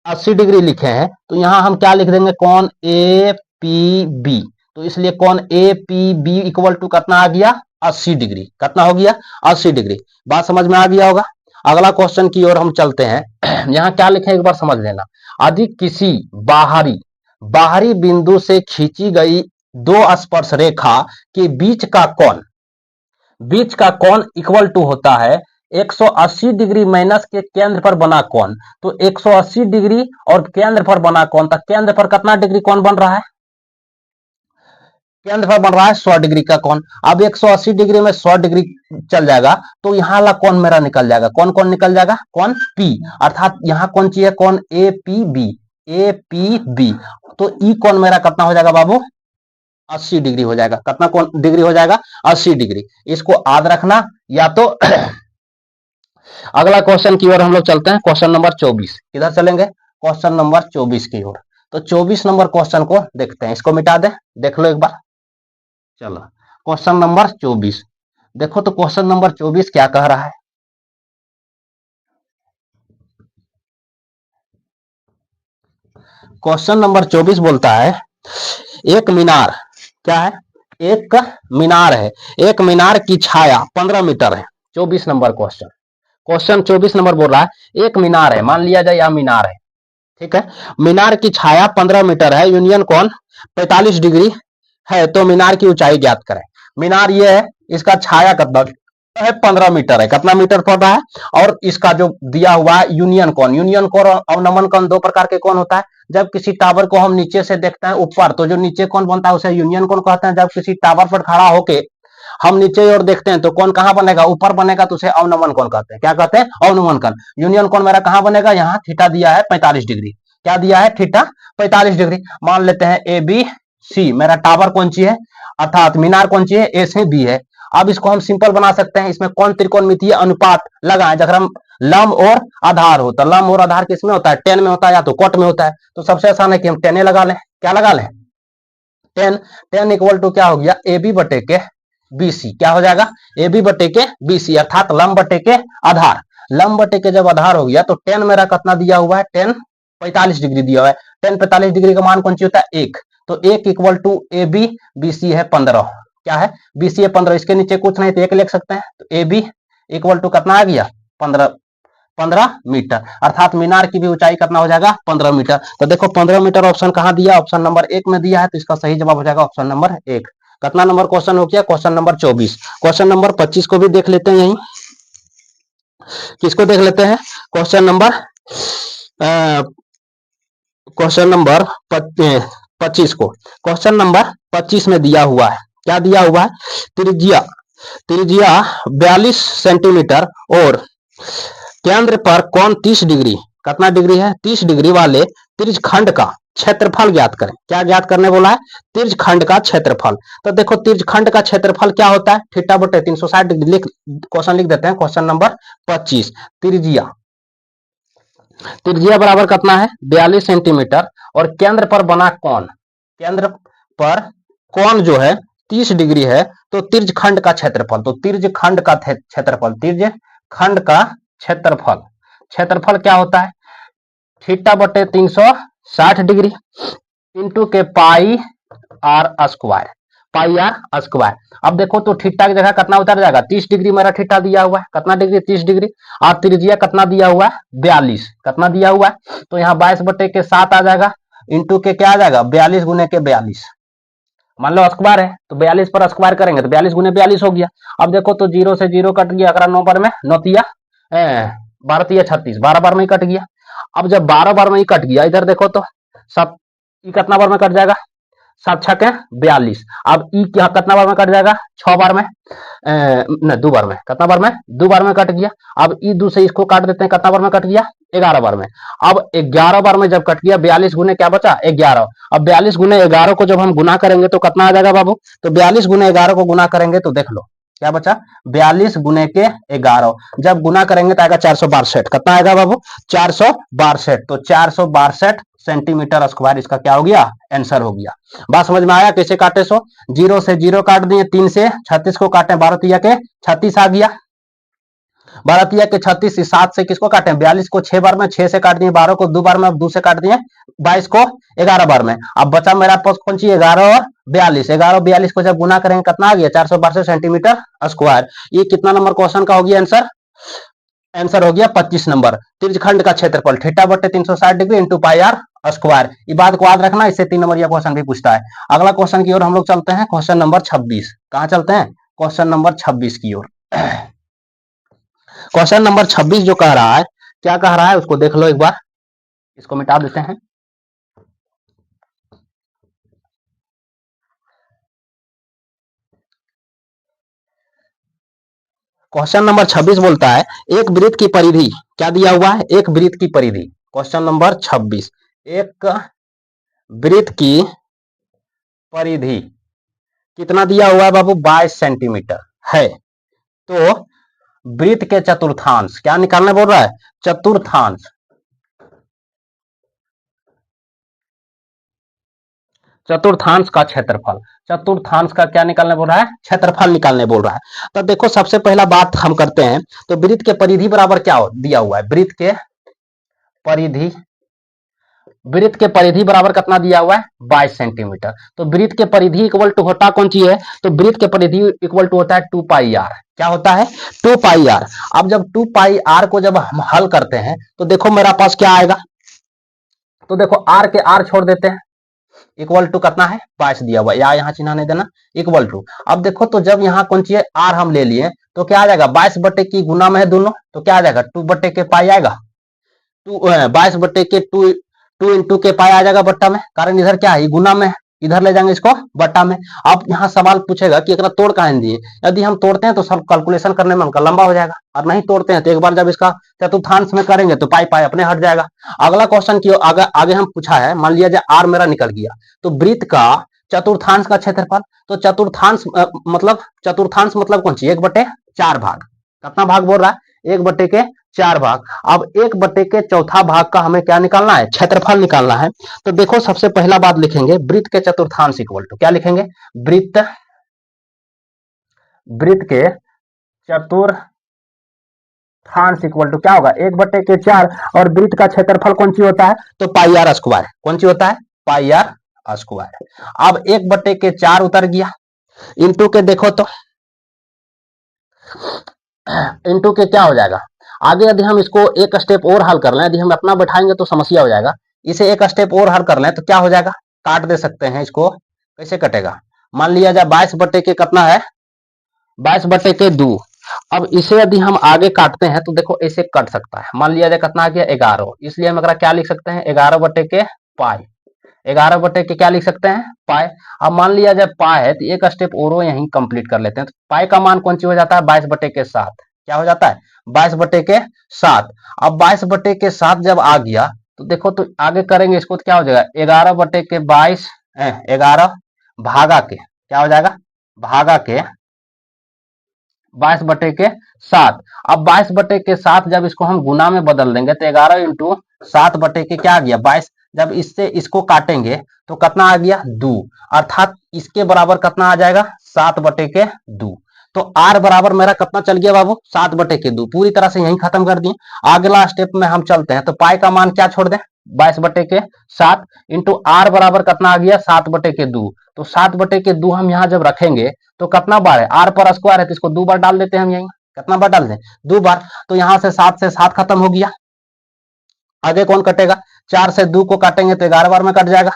80 डिग्री लिखे हैं, तो यहां हम क्या लिख देंगे कौन ए पी बी, तो इसलिए कौन A P B equal to कितना आ गया 80 डिग्री, कितना हो गया 80 डिग्री। बात समझ में आ गया होगा। अगला क्वेश्चन की ओर हम चलते हैं। यहाँ क्या लिखे एक बार समझ लेना, यदि किसी बाहरी बाहरी बिंदु से खींची गई दो स्पर्श रेखा के बीच का कोण इक्वल टू होता है 180 डिग्री माइनस के केंद्र पर बना कोण, तो 180 डिग्री और केंद्र पर बना कोण, तो केंद्र पर कितना डिग्री कोण बन रहा है, केंद्र पर बन रहा है 100 डिग्री का कोण। अब 180 डिग्री में 100 डिग्री चल जाएगा, तो यहाँ वाला कोण मेरा निकल जाएगा, कौन कौन निकल जाएगा कोण P, अर्थात यहाँ कौन चाहिए कोण ए पी बी, तो ई कोण मेरा कितना हो जाएगा बाबू 80 डिग्री हो जाएगा, कितना कोण डिग्री हो जाएगा 80 डिग्री, इसको याद रखना। या तो अगला क्वेश्चन की ओर हम लोग चलते हैं, क्वेश्चन नंबर 24, किधर चलेंगे क्वेश्चन नंबर 24 की ओर। तो 24 नंबर क्वेश्चन को देखते हैं, इसको मिटा दे, देख लो एक बार। चलो क्वेश्चन नंबर 24 देखो, तो क्वेश्चन नंबर 24 क्या कह रहा है, क्वेश्चन नंबर 24 बोलता है एक मीनार, क्या है एक मीनार है, एक मीनार की छाया 15 मीटर है। 24 नंबर क्वेश्चन, क्वेश्चन 24 नंबर बोल रहा है एक मीनार है, मान लिया जाए यह मीनार है, ठीक है, मीनार की छाया 15 मीटर है, यूनियन कोण 45 डिग्री है, तो मीनार की ऊंचाई ज्ञात करें। मीनार ये है, इसका छाया कितना है 15 मीटर है, कितना मीटर पड़ रहा है, और इसका जो दिया हुआ है यूनियन कोण और अवनमन कोण दो प्रकार के कोण होता है। जब किसी टावर को हम नीचे से देखते हैं ऊपर, तो जो नीचे कोण बनता है उसे यूनियन कोण कहते हैं। जब किसी टावर पर खड़ा होके हम नीचे और देखते हैं तो कौन कहां बनेगा, ऊपर बनेगा, तो उसे अवनमन कोण कहते हैं। क्या कहते हैं, अवनमन कोण। यूनियन कोण मेरा कहां बनेगा, यहाँ थीटा दिया है 45 डिग्री, क्या दिया है थीटा 45 डिग्री। मान लेते हैं ए बी सी मेरा टावर कौन सी है, अर्थात मीनार कौन सी है, ए से बी है। अब इसको हम सिंपल बना सकते हैं, इसमें कौन त्रिकोणमितीय अनुपात लगाएं, जब हम लंब और आधार हो, तो लंब और आधार किसमें होता है, टेन में होता है या तो कोट में होता है। तो सबसे आसान है कि हम टेन लगा लें, क्या लगा लें टेन, टेन इक्वल टू क्या हो गया ए बी बटे के बी सी, क्या हो जाएगा ए बी बटे के बी सी, अर्थात लंब बटे के आधार, लंब बटे के जब आधार हो गया तो टेन मेरा कितना दिया हुआ है, टेन 45 डिग्री दिया हुआ है। टेन 45 डिग्री का मान कौन सी होता है एक, तो एक equal to A B, B C है 15, क्या है बी सी है 15, इसके नीचे कुछ नहीं तो एक लिख सकते हैं, तो ए बी इक्वल टू कितना आ गया 15 मीटर, अर्थात मीनार की भी ऊंचाई कितना हो जाएगा 15 मीटर। तो देखो 15 मीटर ऑप्शन कहां दिया, ऑप्शन नंबर 1 में दिया है, तो इसका सही जवाब हो जाएगा ऑप्शन नंबर 1। कितना नंबर क्वेश्चन हो गया, क्वेश्चन नंबर 24। क्वेश्चन नंबर 25 को भी देख लेते हैं, यही किसको देख लेते हैं, क्वेश्चन नंबर 25 को। क्वेश्चन नंबर 25 में दिया हुआ है, क्या दिया हुआ है, त्रिज्या 42 सेंटीमीटर और केंद्र पर कोण 30 डिग्री, कितना डिग्री है 30 डिग्री वाले त्रिज्यखंड का क्षेत्रफल ज्ञात करें। क्या ज्ञात करने बोला है, त्रिज्यखंड का क्षेत्रफल। तो देखो त्रिज्यखंड का क्षेत्रफल क्या होता है, थीटा बटे 360 डिग्री। क्वेश्चन लिख देते हैं, क्वेश्चन नंबर 25, त्रिज्या बराबर कितना है 42 सेंटीमीटर और केंद्र पर बना कोण, केंद्र पर कोण जो है 30 डिग्री है, तो त्रिज्यखंड का क्षेत्रफल, तो त्रिज्यखंड का क्षेत्रफल, त्रिज्यखंड का क्षेत्रफल क्या होता है, थीटा बटे 360 डिग्री इंटू के पाई आर स्क्वायर, अब देखो तो थीटा की जगह कितना उतर जाएगा 30 डिग्री मेरा थीटा दिया हुआ है, कितना डिग्री 30 डिग्री, और त्रिज्या कितना दिया हुआ है 42, कितना दिया हुआ है, तो यहाँ 22 बटे के 7 आ जाएगा, इंटू के क्या आ जाएगा 42 गुने के 42, मान लो स्क्वायर है तो 42 पर स्क्वायर करेंगे तो 42 गुने 42 हो गया। अब देखो तो 0 से 0 कट गया, अगर 9 बार में 9 तिया 12 36, 12 बार में ही कट गया। अब जब 12 बार में ही कट गया, इधर देखो तो सब कितना बार में कट जाएगा, 7 छके 42। अब ई कितना बार में कट जाएगा 6 बार में, दो बार में, कितना बार में 2 बार में कट गया। अब ई 2 से इसको काट देते हैं, कितना बार में कट गया 11 बार में। अब 11 बार में जब कट गया 42 गुने क्या बचा 11, अब 42 गुने 11 को जब हम गुना करेंगे तो कितना आ जाएगा बाबू, तो 42 गुने 11 को गुना करेंगे तो देख लो क्या बचा 42 गुने के 11, जब गुना करेंगे तो आएगा 462, कितना आएगा बाबू 462, तो 462 सेंटीमीटर स्क्वायर इसका क्या हो गया, आंसर हो गया। बात समझ में आया कैसे काटे सो? 0 से 0 काट दिए, 3 से 36 को काटे, 12 तिया के 36 आ गया, 12 तिया के 36, 7 से किसको काटे, 42 को 6 बार में, 6 से काट दिए, 12 को 2 बार में, अब 2 से काट दिए, 22 को 11 बार में। अब बचा मेरा पास कौन सी, 11 और 42, 11 और 42 को जब गुना करेंगे कितना आ गया, 462 सेंटीमीटर स्क्वायर। ये कितना नंबर क्वेश्चन का हो गया आंसर? आंसर हो गया 25 नंबर। त्रिज्यखंड का क्षेत्रफल थीटा बटे 360 degree into pi r square. ये बात को याद रखना, इससे 3 नंबर यह क्वेश्चन भी पूछता है। अगला क्वेश्चन की ओर हम लोग चलते हैं, क्वेश्चन नंबर 26। कहां चलते हैं? क्वेश्चन नंबर 26 की ओर। क्वेश्चन नंबर 26 जो कह रहा है, क्या कह रहा है उसको देख लो एक बार, इसको मिटा देते हैं। क्वेश्चन नंबर 26 बोलता है एक वृत्त की परिधि, क्या दिया हुआ है, एक वृत्त की परिधि। क्वेश्चन नंबर 26, एक वृत्त की परिधि कितना दिया हुआ है बाबू, 22 सेंटीमीटर है। तो वृत्त के चतुर्थांश क्या निकालने बोल रहा है, चतुर्थांश, चतुर्थांश का क्षेत्रफल, चतुर्थांश का क्या निकालने बोल रहा है, क्षेत्रफल निकालने बोल रहा है। तो देखो सबसे पहला बात हम करते हैं, तो वृत्त के परिधि बराबर क्या दिया हुआ है, वृत्त के परिधि, वृत्त के परिधि बराबर कितना दिया हुआ है, 22 सेंटीमीटर। तो वृत्त के परिधि इक्वल टू होता कौन सी है, तो वृत्त के परिधि इक्वल टू होता है 2 पाई आर। क्या होता है, 2 पाई आर। अब जब 2 पाई आर को जब हम हल करते हैं तो देखो मेरा पास क्या आएगा, तो देखो आर के आर छोड़ देते हैं, इक्वल टू कितना है, 22 दिया हुआ, या यहाँ चिन्ह नहीं देना, इक्वल टू। अब देखो तो जब यहाँ कौन सी है, आर हम ले लिए तो क्या आ जाएगा, 22 बटे की गुना में है दोनों, तो क्या आ जाएगा, 2 बटे के पाई आएगा, 22 बटे के 2 इंटू के पाई आ जाएगा बट्टा में, कारण इधर क्या है, गुना में, इधर ले जाएंगे इसको बट्टा में। अब यहाँ सवाल पूछेगा कि अगर तोड़ कहां दिए, यदि हम तोड़ते हैं तो सब कैलकुलेशन करने में हमका लंबा हो जाएगा, और नहीं तोड़ते हैं तो एक बार जब इसका चतुर्थांश में करेंगे तो पाई पाई अपने हट जाएगा। अगला क्वेश्चन की आगे हम पूछा है, मान लिया जाए आर मेरा निकल गया, तो वृत्त का चतुर्थांश का क्षेत्रफल, तो चतुर्थांश मतलब कौन सी, 1/4 भाग, कितना भाग बोल रहा है, 1/4 भाग। अब 1/के चौथा भाग का हमें क्या निकालना है, क्षेत्रफल निकालना है। तो देखो सबसे पहला बात लिखेंगे, वृत्त के चतुर्थांश इक्वल टू क्या लिखेंगे, वृत्त के चतुर्थांश इक्वल टू क्या होगा, 1/4, और वृत्त का क्षेत्रफल कौन सी होता है, तो पाई आर स्क्वायर, कौन सी होता है, पाई आर स्क्वायर। अब 1/4 उतर गया, इंटू के देखो तो इंटू के क्या हो जाएगा, आगे यदि हम इसको एक स्टेप और हल कर लें, यदि हम अपना बैठाएंगे तो समस्या हो जाएगा, इसे एक स्टेप और हल कर लें तो क्या हो जाएगा, काट दे सकते हैं इसको, कैसे कटेगा, मान लिया जाए 22 बटे के कितना है, 22 बटे के 2। अब इसे यदि हम आगे काटते हैं तो देखो ऐसे कट सकता है, मान लिया जाए कितना आ गया, 11, इसलिए हम अगर क्या लिख सकते हैं, 11 बटे के पाई, 11 बटे के क्या लिख सकते हैं, पाई। अब मान लिया जाए पाई है तो एक स्टेप और यहीं कंप्लीट कर लेते हैं, तो पाई का मान कौन सी हो जाता है, 22/7, क्या हो जाता है, 22/7। अब 22/7 जब आ गया तो देखो तो आगे करेंगे इसको तो क्या हो जाएगा, 11/22, 11 भागा के क्या हो जाएगा, भागा के 22/7। अब 22/7 जब इसको हम गुना में बदल देंगे तो 11 इंटू 7 बटे के क्या आ गया, 22। जब इससे इसको काटेंगे तो कितना आ गया, 2, अर्थात इसके बराबर कितना आ जाएगा, 7/2। तो आर बराबर मेरा कितना चल गया बाबू, 7/2, पूरी तरह से यही खत्म कर दिए। अगला स्टेप में हम चलते हैं, तो पाई का मान क्या छोड़ दें, 22/7 इंटू आर बराबर कितना आ गया, 7/2। तो 7/2 हम यहाँ जब रखेंगे तो कितना बार है, आर पर स्क्वायर है तो इसको 2 बार डाल देते हैं हम, यही कितना बार डाल दें, 2 बार। तो यहाँ से 7 से 7 खत्म हो गया, आगे कौन कटेगा, 4 से 2 को काटेंगे तो 11 बार में कट जाएगा,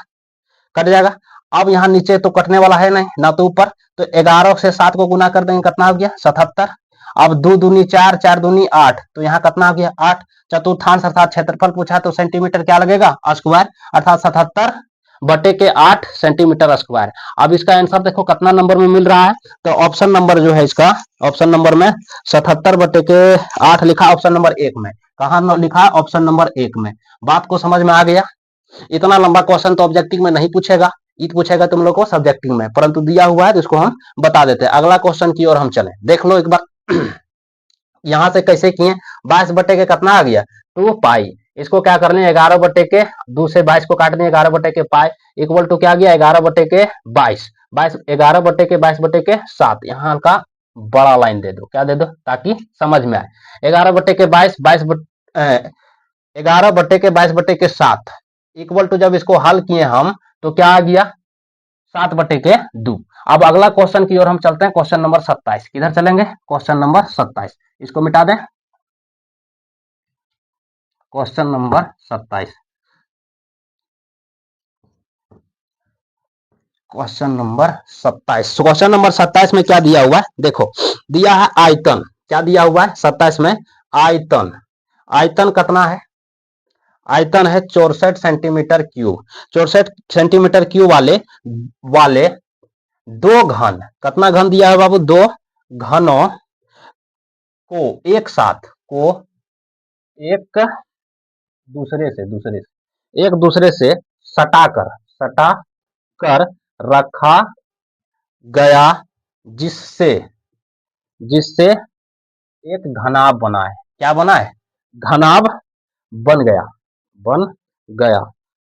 कट जाएगा। अब यहाँ नीचे तो कटने वाला है नहीं ना, तो ऊपर, तो 11 से 7 को गुना कर देंगे, कितना हो गया, 77। अब 2 दूनी 4, 4 दूनी 8, तो यहाँ कितना हो गया, 8। चतुर्थांश अर्थात क्षेत्रफल पूछा तो सेंटीमीटर क्या लगेगा, स्क्वायर, अर्थात 77/8 सेंटीमीटर स्क्वायर। अब इसका आंसर देखो कितना नंबर में मिल रहा है, तो ऑप्शन नंबर जो है इसका, ऑप्शन नंबर में 77/8 लिखा, ऑप्शन नंबर 1 में, कहा लिखा, ऑप्शन नंबर 1 में। बात को समझ में आ गया। इतना लंबा क्वेश्चन तो ऑब्जेक्टिव में नहीं पूछेगा, ये पूछेगा तुम लोग को सब्जेक्टिव में, परंतु दिया हुआ है तो इसको हम बता देते हैं। अगला क्वेश्चन की ओर हम चलें, देख लो एक बार यहां से कैसे किए, 22 बटे के कितना आ गया, 2 पाई, इसको क्या करने 11/2 से 22 को काटने 11/पाई इक्वल टू क्या गया 11/22 22 11/22/7 यहाँ का बड़ा लाइन दे दो क्या दे दो ताकि समझ में आए 11/22 11/22/7 इक्वल टू जब इसको हल किए हम तो क्या आ गया 7/2। अब अगला क्वेश्चन की ओर हम चलते हैं क्वेश्चन नंबर 27 किधर चलेंगे क्वेश्चन नंबर 27 इसको मिटा दें क्वेश्चन नंबर 27 क्वेश्चन नंबर 27 में क्या दिया हुआ है देखो दिया है आयतन क्या दिया हुआ है 27 में आयतन आयतन कितना है आयतन है 64 सेंटीमीटर क्यूब 64 सेंटीमीटर क्यूब वाले वाले दो घन कितना घन दिया है बाबू दो घनों को एक साथ को एक दूसरे से सटा कर रखा गया जिससे जिससे एक घनाभ बना है क्या बना है घनाभ बन गया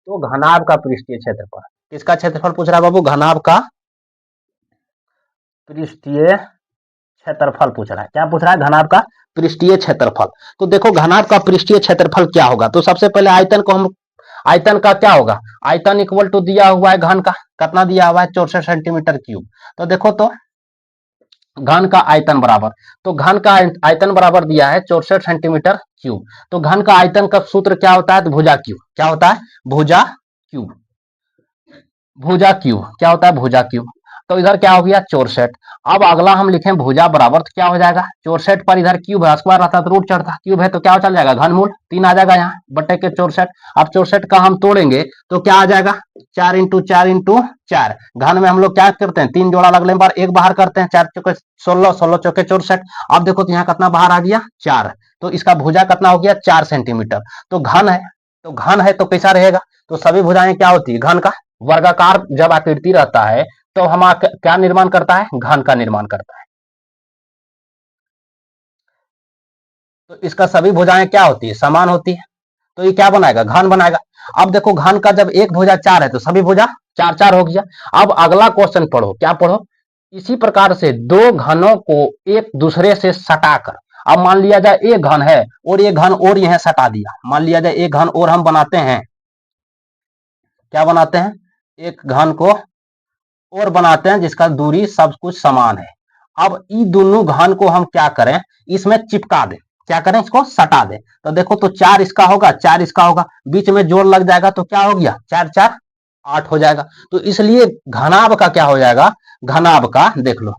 तो घनाभ का पृष्ठीय क्षेत्रफल किसका क्षेत्रफल पूछ रहा है बाबू घनाभ का पृष्ठीय क्षेत्रफल पूछ रहा है क्या पूछ रहा है घनाभ का पृष्ठीय क्षेत्रफल तो देखो घनाभ का पृष्ठीय क्षेत्रफल क्या होगा तो सबसे पहले आयतन को हम आयतन का क्या होगा आयतन इक्वल टू दिया हुआ है घन का कितना दिया हुआ है 64 सेंटीमीटर क्यूब तो देखो तो घन का आयतन बराबर तो घन का आयतन बराबर दिया है 64 सेंटीमीटर क्यूब तो घन का आयतन का सूत्र क्या होता है तो भुजा क्यूब क्या होता है भुजा क्यूब क्या होता है भुजा क्यूब तो इधर क्या हो गया 64 अब अगला हम लिखें भुजा बराबर तो क्या हो जाएगा 64 पर इधर क्यूब है स्क्वायर रहता तो रूट चढ़ता क्यूब है तो क्या चल जाएगा घनमूल 3 आ जाएगा यहाँ बट्टे के 64 अब 64 का हम तोड़ेंगे तो क्या आ जाएगा 4 × 4 × 4 घन में हम लोग क्या करते हैं 3 जोड़ा लगने पर एक बाहर करते हैं 4 चौके 16 16 चौके 64 अब देखो तो यहाँ कितना बाहर आ गया 4 तो इसका भुजा कितना हो गया 4 सेंटीमीटर तो घन है तो कैसा रहेगा तो सभी भुजाएं क्या होती है घन का वर्गाकार जब आकृति रहता है तो हम क्या निर्माण करता है घन का निर्माण करता है तो इसका सभी भुजाएं क्या होती है समान होती है तो ये क्या बनाएगा घन बनाएगा अब देखो घन का जब एक भुजा 4 है तो सभी भुजा 4 4 हो गया अब अगला क्वेश्चन पढ़ो क्या पढ़ो इसी प्रकार से दो घनों को एक दूसरे से सटाकर अब मान लिया जाए एक घन है और एक घन और यहां सटा दिया मान लिया जाए एक घन और हम बनाते हैं क्या बनाते हैं एक घन को और बनाते हैं जिसका दूरी सब कुछ समान है अब इन दोनों घन को हम क्या करें इसमें चिपका दें क्या करें इसको सटा दें तो देखो तो 4 इसका होगा 4 इसका होगा बीच में जोड़ लग जाएगा तो क्या हो गया 4 4 8 हो जाएगा तो इसलिए घनाभ का क्या हो जाएगा घनाभ का देख लो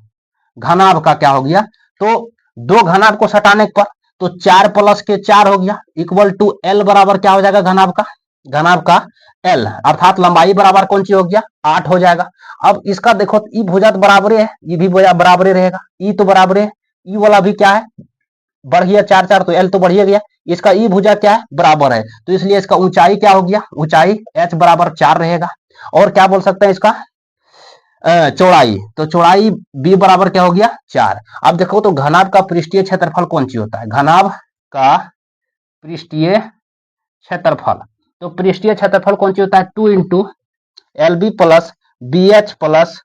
घनाभ का क्या हो गया तो दो घनाभ को सटाने पर तो 4 + के 4 हो गया इक्वल टू एल बराबर क्या हो जाएगा घनाभ का एल अर्थात लंबाई बराबर कौन सी हो गया 8 हो जाएगा अब इसका देखो ई भुजा तो बराबर है ये भी भुजा बराबर रहेगा ई तो बराबर है ई वाला भी क्या है बढ़ गया 4 4 तो एल तो बढ़िया गया इसका ई भुजा क्या है बराबर है तो इसलिए इसका ऊंचाई क्या हो गया ऊंचाई एच बराबर 4 रहेगा और क्या बोल सकते हैं इसका चौड़ाई तो चौड़ाई बी बराबर क्या हो गया 4 अब देखो तो घनाभ का पृष्ठीय क्षेत्रफल कौन सी होता है घनाभ का पृष्ठीय क्षेत्रफल तो पृष्ठीय क्षेत्रफल कौन सी होता है 2 × LB + BH +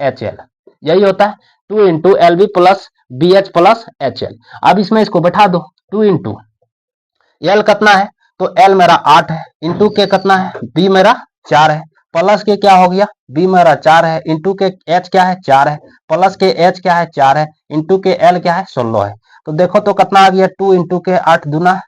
HL यही होता है 2 × LB + BH + HL अब इसमें इसको बैठा दो 2 × L कितना है तो L मेरा 8 है इंटू के कितना है B मेरा 4 है प्लस के क्या हो गया B मेरा 4 है इंटू के H क्या है 4 है प्लस के H क्या है 4 है इंटू के L क्या है 16 है तो देखो तो कितना आ गया 2 × के 8 दूना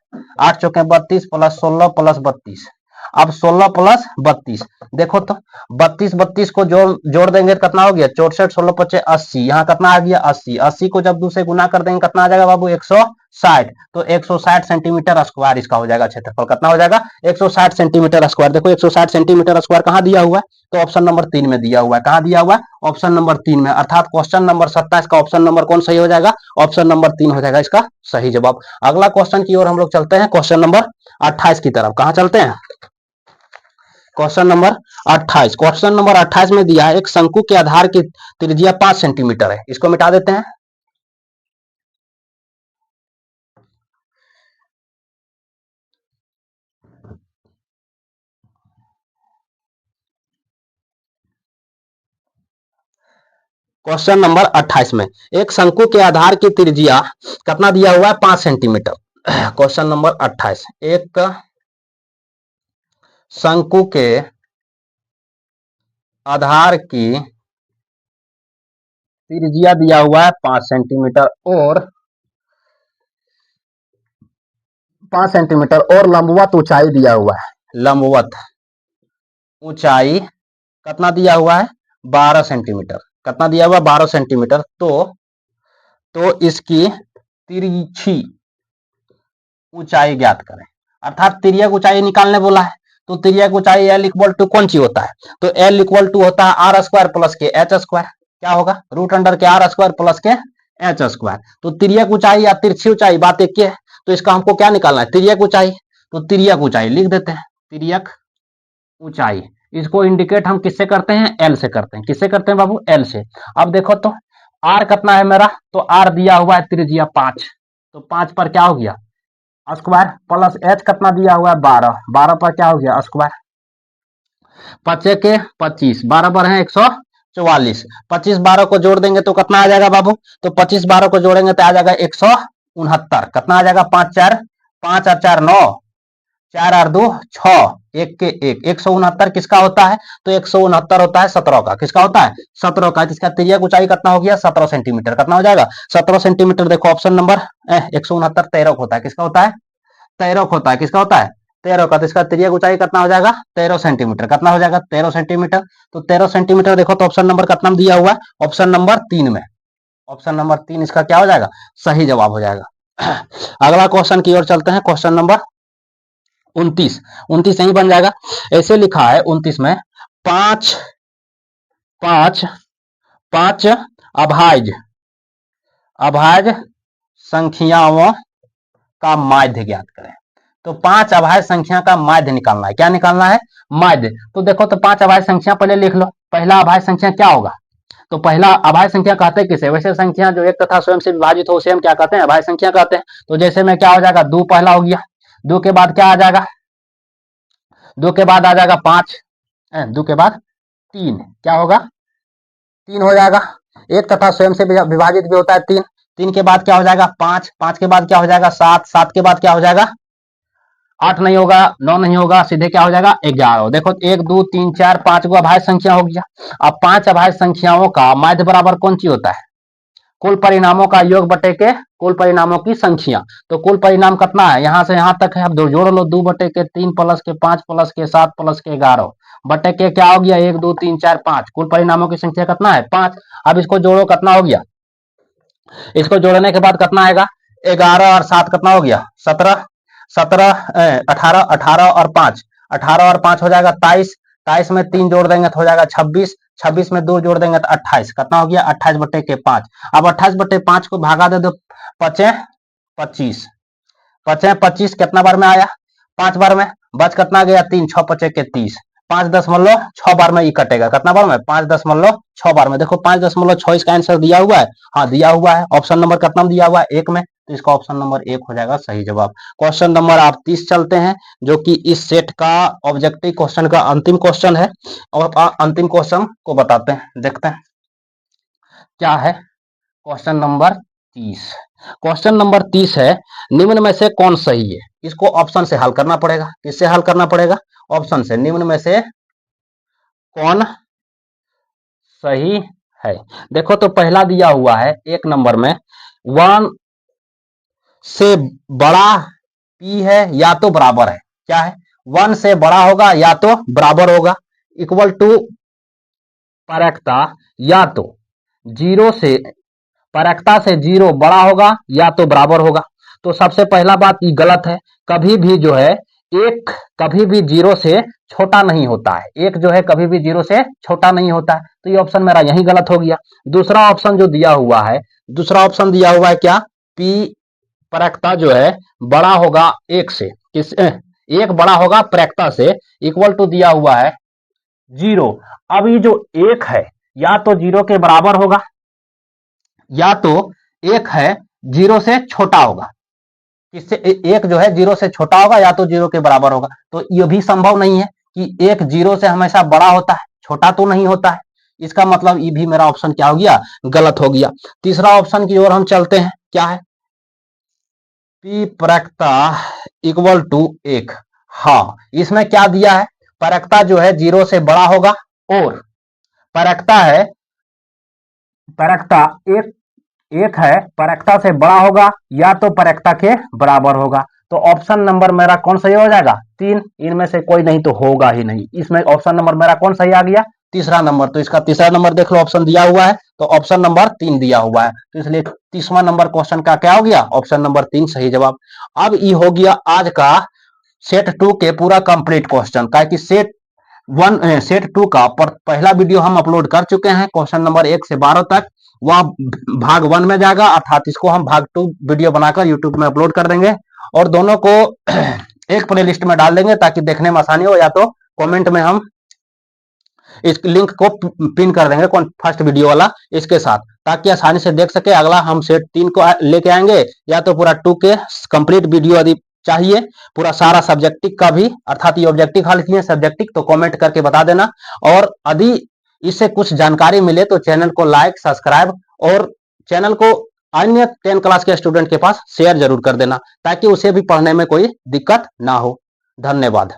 8 चौके 32 + 16 + 32 अब 16 + 32 देखो तो 32 32 को जोड़ देंगे तो कितना हो गया 64 16 × 5 80 यहाँ कितना आ गया 80 80 को जब 2 से गुना कर देंगे कितना आ जाएगा बाबू 160 तो 160 सेंटीमीटर स्क्वायर इसका हो जाएगा क्षेत्रफल कितना हो जाएगा 160 सेंटीमीटर स्क्वायर देखो 160 सेंटीमीटर स्क्वायर कहाँ दिया हुआ है तो ऑप्शन नंबर 3 में दिया हुआ है कहाँ दिया हुआ है ऑप्शन नंबर 3 में अर्थात क्वेश्चन नंबर 27 का ऑप्शन नंबर कौन सही हो जाएगा ऑप्शन नंबर 3 हो जाएगा इसका सही जवाब अगला क्वेश्चन की ओर हम लोग चलते हैं क्वेश्चन नंबर 28 की तरफ कहाँ चलते हैं क्वेश्चन नंबर 28 क्वेश्चन नंबर 28 में दिया है एक शंकु के आधार की त्रिज्या 5 सेंटीमीटर है इसको मिटा देते हैं क्वेश्चन नंबर 28 में एक शंकु के आधार की त्रिज्या कितना दिया हुआ है 5 सेंटीमीटर। क्वेश्चन नंबर 28, एक शंकु के आधार की त्रिज्या दिया हुआ है 5 सेंटीमीटर और 5 सेंटीमीटर और लंबवत ऊंचाई दिया हुआ है। लंबवत ऊंचाई कितना दिया हुआ है 12 सेंटीमीटर। कितना दिया हुआ है 12 सेंटीमीटर। तो इसकी तिरछी ऊंचाई ज्ञात करें, अर्थात तिर्यक ऊंचाई निकालने बोला है। तो तिर्यक ऊंचाई L इक्वल टू कौन सी होता है, तो L इक्वल टू होता है आर स्क्वायर प्लस के एच स्क्वायर। क्या होगा, रूट अंडर के आर स्क्वायर प्लस के एच स्क्वायर। तो तिर्यक ऊंचाई या तिरछी ऊंचाई बात एक ही है। तो इसका हमको क्या निकालना है, तिर्यक ऊंचाई। तो तिर्यक ऊंचाई लिख देते हैं, तिर्यक ऊंचाई। इसको इंडिकेट हम किससे करते हैं, एल से करते हैं। किससे करते हैं बाबू, एल से। अब देखो तो आर कितना है मेरा, तो आर दिया हुआ है त्रिज्या 5, तो 5 पर क्या हो गया स्क्वायर प्लस एच कितना दिया हुआ है 12, 12 पर क्या हो गया स्क्वायर। 5 के 25, 12 पर है 144, 25 12 को जोड़ देंगे तो कितना आ जाएगा बाबू, तो 25 12 को जोड़ेंगे तो आ जाएगा 169। कितना आ जाएगा 5 4 5 और 4 9, 4 और 2 6, एक के एक 169 किसका होता है, तो 169 होता है 17 का। किसका होता है 17 का। इसका तिर्यक ऊंचाई कितना हो गया 17 सेंटीमीटर। कितना हो जाएगा 17 सेंटीमीटर। देखो ऑप्शन नंबर 169 13 होता है। किसका होता है 13 होता है। किसका होता है 13 का। तो इसका तिर्यक ऊंचाई कितना हो जाएगा 13 सेंटीमीटर। कितना हो जाएगा 13 सेंटीमीटर। तो 13 सेंटीमीटर देखो तो ऑप्शन नंबर कितना दिया हुआ है, ऑप्शन नंबर 3 में। ऑप्शन नंबर 3 इसका क्या हो जाएगा, सही जवाब हो जाएगा। अगला क्वेश्चन की ओर चलते हैं। क्वेश्चन नंबर 29, 29 यही बन जाएगा। ऐसे लिखा है 29 में 5 5 5 अभाज्य संख्याओं का माध्य ज्ञात करें। तो 5 अभाज्य संख्या का माध्य निकालना है। क्या निकालना है, माध्य। तो देखो तो 5 अभाज्य संख्या पहले लिख लो। पहला अभाज्य संख्या क्या होगा, तो पहला अभाज्य संख्या कहते हैं किसे, वैसे संख्या जो एक तथा स्वयं से विभाजित हो उसे हम क्या कहते हैं, अभाज्य संख्या कहते हैं। तो जैसे में क्या हो जाएगा 2 पहला हो गया, 2 के बाद क्या आ जाएगा, 2 के बाद आ जाएगा 5, 2 के बाद 3, क्या होगा 3 हो जाएगा। एक तथा स्वयं से विभाजित भी होता है 3, 3 के बाद क्या हो जाएगा 5, 5 के बाद क्या हो जाएगा 7, 7 के बाद क्या हो जाएगा 8 नहीं होगा, 9 नहीं होगा, सीधे क्या हो जाएगा 11। देखो 1 2 3 4 5 गो अभाज्य संख्या हो गया। अब 5 अभाज्य संख्याओं का माध्य बराबर कौन सी होता है, कुल परिणामों का योग बटे के कुल परिणामों की संख्या। तो कुल परिणाम कितना है, यहां से यहां तक है। अब दो जोड़ लो, 2 बटे के 3 प्लस के 5 प्लस के 7 प्लस के 11 बटे के क्या हो गया 1 2 3 4 5। कुल परिणामों की संख्या कितना है 5। अब इसको जोड़ो कितना हो गया, इसको जोड़ने के बाद कितना आएगा 11 और 7 कितना हो गया 17, 17 18, 18 और 5, 18 और 5 हो जाएगा 23, 23 में 3 जोड़ देंगे तो हो जाएगा 26, 26 में 2 जोड़ देंगे तो 28। कितना हो गया 28 बटे के 5। अब 28 बटे 5 को भागा दे दो 5 25, 5 25 कितना बार में आया 5 बार में, बच कितना गया 3, 6 5 के 30, 5.6 बार में ये कटेगा। कितना बार में 5.6 बार में। देखो 5.6 इसका आंसर दिया हुआ है, हाँ दिया हुआ है। ऑप्शन नंबर कितना दिया हुआ है 1 में, तो इसका ऑप्शन नंबर 1 हो जाएगा सही जवाब। क्वेश्चन नंबर आप 30 चलते हैं, जो कि इस सेट का ऑब्जेक्टिव क्वेश्चन का अंतिम क्वेश्चन है। और अंतिम क्वेश्चन को बताते हैं, देखते हैं क्या है। क्वेश्चन नंबर 30, क्वेश्चन नंबर 30 है निम्न में से कौन सही है। इसको ऑप्शन से हल करना पड़ेगा। किससे हल करना पड़ेगा, ऑप्शन से। निम्न में से कौन सही है। देखो तो पहला दिया हुआ है 1 नंबर में 1 से बड़ा p है या तो बराबर है। क्या है 1 से बड़ा होगा या तो बराबर होगा, इक्वल टू परकता या तो 0 से परकता से 0 बड़ा होगा या तो बराबर होगा। तो सबसे पहला बात ये गलत है। कभी भी जो है एक कभी भी 0 से छोटा नहीं होता है, एक जो है कभी भी 0 से छोटा नहीं होता है। तो ये ऑप्शन मेरा यही गलत हो गया। दूसरा ऑप्शन जो दिया हुआ है, दूसरा ऑप्शन दिया हुआ है क्या, p परकता जो है बड़ा होगा 1 से, किस 1 बड़ा होगा परकता से, इक्वल टू दिया हुआ है 0। अब ये जो 1 है या तो 0 के बराबर होगा या तो 1 है 0 से छोटा होगा। किससे, 1 जो है 0 से छोटा होगा या तो 0 के बराबर होगा। तो ये भी संभव नहीं है कि 1 0 से हमेशा बड़ा होता है, छोटा तो नहीं होता है। इसका मतलब ये भी मेरा ऑप्शन क्या हो गया, गलत हो गया। तीसरा ऑप्शन की ओर हम चलते हैं, क्या है, पी परकता इक्वल टू 1। हाँ, इसमें क्या दिया है, परकता जो है 0 से बड़ा होगा और परकता है, परकता एक एक है, परकता से बड़ा होगा या तो परकता के बराबर होगा। तो ऑप्शन नंबर मेरा कौन सही हो जाएगा, 3। इनमें से कोई नहीं तो होगा ही नहीं। इसमें ऑप्शन नंबर मेरा कौन सही आ गया, तीसरा नंबर। तो इसका तीसरा नंबर देख लो, ऑप्शन दिया हुआ है तो ऑप्शन नंबर 3 दिया हुआ है, तो इसलिए 30वां नंबर क्वेश्चन का क्या हो गया, ऑप्शन नंबर 3 सही जवाब। अब ये हो गया आज का सेट 2 के पूरा कंप्लीट क्वेश्चन का, कि सेट 2 का पहला वीडियो हम अपलोड कर चुके हैं, क्वेश्चन नंबर 1 से 12 तक। वह भाग 1 में जाएगा, अर्थात इसको हम भाग 2 वीडियो बनाकर यूट्यूब में अपलोड कर देंगे और दोनों को एक प्लेलिस्ट में डाल देंगे ताकि देखने में आसानी हो, या तो कमेंट में हम इस लिंक को पिन कर देंगे फर्स्ट वीडियो वाला इसके साथ, ताकि आसानी से देख सके। अगला हम सेट 3 को लेके आएंगे, या तो पूरा 2 के कंप्लीट वीडियो यदि चाहिए, पूरा सारा सब्जेक्टिव का भी, अर्थात ये ऑब्जेक्टिव हल किए सब्जेक्टिव, तो कमेंट करके बता देना। और यदि इससे कुछ जानकारी मिले तो चैनल को लाइक, सब्सक्राइब और चैनल को अन्य 10 क्लास के स्टूडेंट के पास शेयर जरूर कर देना, ताकि उसे भी पढ़ने में कोई दिक्कत ना हो। धन्यवाद।